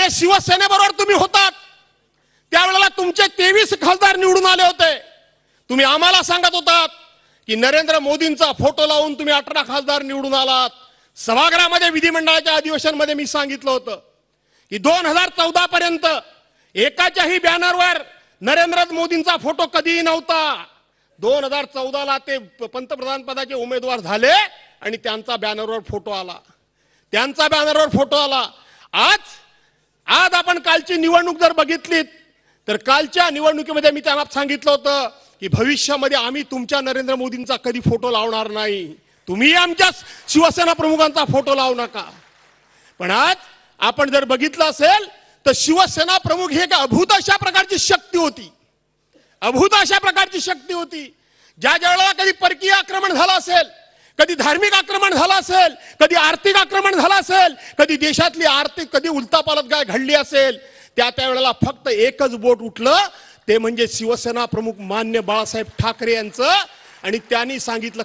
ज्यावेळेला शिवसेनेबरोबर तुम्ही होतात त्यावेळेला तुमचे 23 खासदार निवडून आले होते. तुम्ही आम्हाला सांगत होतात की नरेंद्र मोदींचा फोटो लावून तुम्ही 18 खासदार निवडून आलात. सभागृहामध्ये विधिमंडळाच्या अधिवेशनामध्ये मी सांगितलं होतं की 2014 पर्यंत एकाच्याही बॅनरवर नरेंद्र मोदींचा फोटो कधीही नव्हता. 2014ला ते पंतप्रधान पदाचे उमेदवार झाले आणि त्यांचा बॅनरवर फोटो आला. आज आपण कालची निवडणूक जर बघितलीत तर कालच्या निवडणुकीमध्ये मी त्यांना सांगितलं होतं की भविष्यामध्ये आम्ही तुमच्या नरेंद्र मोदींचा कधी फोटो लावणार नाही, तुम्ही आमच्या शिवसेना प्रमुखांचा फोटो लावू नका. पण आज आपण जर बघितलं असेल तर शिवसेना प्रमुख ही एक अभूत अशा प्रकारची शक्ती होती. ज्या वेळेला कधी परकीय आक्रमण झालं असेल, कधी धार्मिक आक्रमण झालं असेल, कधी आर्थिक आक्रमण झालं असेल, कधी देशातली आर्थिक कधी उलथापालथ काय घडली असेल, त्यावेळेला फक्त एकच बोट उठलं, ते म्हणजे शिवसेना प्रमुख मान्य बाळासाहेब ठाकरे यांचं. आणि त्यांनी सांगितलं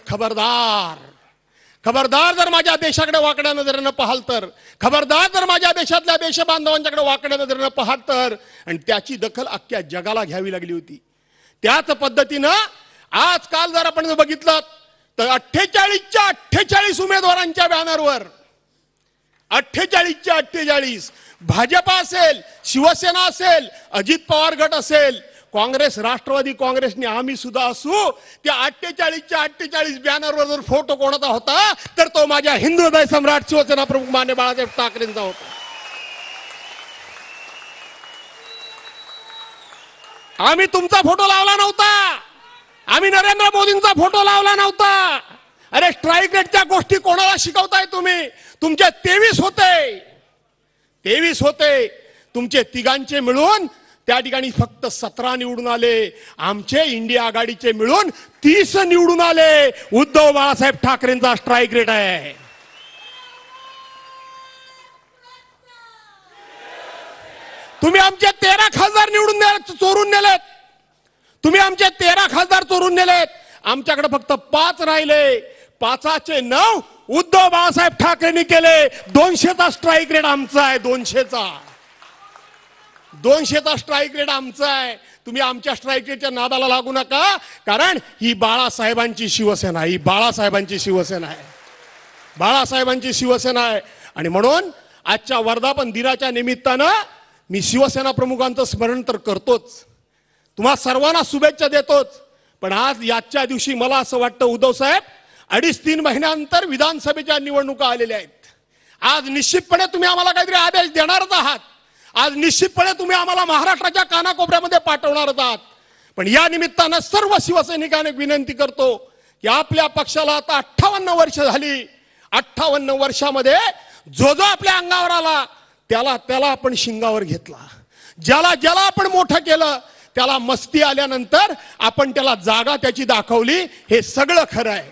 खबरदार जर माझ्या देशाकडे वाकड्या नजरेनं पाहाल तर, खबरदार जर माझ्या देशातल्या देशबांधवांच्याकडे वाकड्या नजरेनं पाहाल तर. आणि त्याची दखल अख्ख्या जगाला घ्यावी लागली होती. त्याच पद्धतीनं आजकाल जर आपण बघितलं तर 48च्या 48 उमेदवारांच्या बॅनरवर 48च्या 48 भाजपा असेल, शिवसेना असेल, अजित पवार गट असेल, काँग्रेस, राष्ट्रवादी काँग्रेसने आम्ही सुद्धा असू, त्या 48च्या 48 बॅनरवर जर फोटो कोणाचा होता तर तो माझ्या हिंदू हृदय सम्राट शिवसेना प्रमुख मान्य बाळासाहेब ठाकरेंचा होता. आम्ही तुमचा फोटो लावला नव्हता, आम्ही नरेंद्र मोदींचा फोटो लावला नव्हता. अरे स्ट्राईक रेटच्या गोष्टी कोणाला शिकवताय तुम्ही? तुमचे 23 होते, तुमचे तिघांचे मिळून त्या ठिकाणी फक्त 17 निवडून आले. आमचे इंडिया आघाडीचे मिळून 30 निवडून आले. उद्धव बाळासाहेब ठाकरेंचा स्ट्राईक रेट आहे. तुम्ही आमचे 13 खासदार चोरून नेलेत. आमच्याकडे फक्त 5 राहिले. 5चे 9 उद्धव बाळासाहेब ठाकरेंनी केले. 200चा स्ट्राईक रेट आमचा आहे. 200चा स्ट्राईक रेट आमचा आहे. तुम्ही आमच्या स्ट्राईक रेटच्या नादाला लागू नका, कारण ही बाळासाहेबांची शिवसेना आहे. आणि म्हणून आजच्या वर्धापन दिनाच्या निमित्तानं मी शिवसेना प्रमुखांचं स्मरण तर करतोच, तुम्हा सर्वांना शुभेच्छा देतोच. पण आज याच्या दिवशी मला असं वाटतं उद्धव साहेब, 2.5-3 महिन्यानंतर विधानसभेच्या निवडणुका आलेल्या आहेत. आज निश्चितपणे तुम्ही आम्हाला काहीतरी आदेश देणारच आहात. आज निश्चितपणे तुम्ही आम्हाला महाराष्ट्राच्या कानाकोपऱ्यामध्ये पाठवणारच आहात. पण या निमित्तानं सर्व शिवसैनिकांना विनंती करतो की आपल्या पक्षाला आता 58 वर्ष झाली. 58 वर्षामध्ये जो आपल्या अंगावर आला त्याला आपण शिंगावर घेतला. ज्याला आपण मोठं केलं त्याला मस्ती आल्यानंतर आपण त्याला जागा त्याची दाखवली. हे सगळं खरं आहे.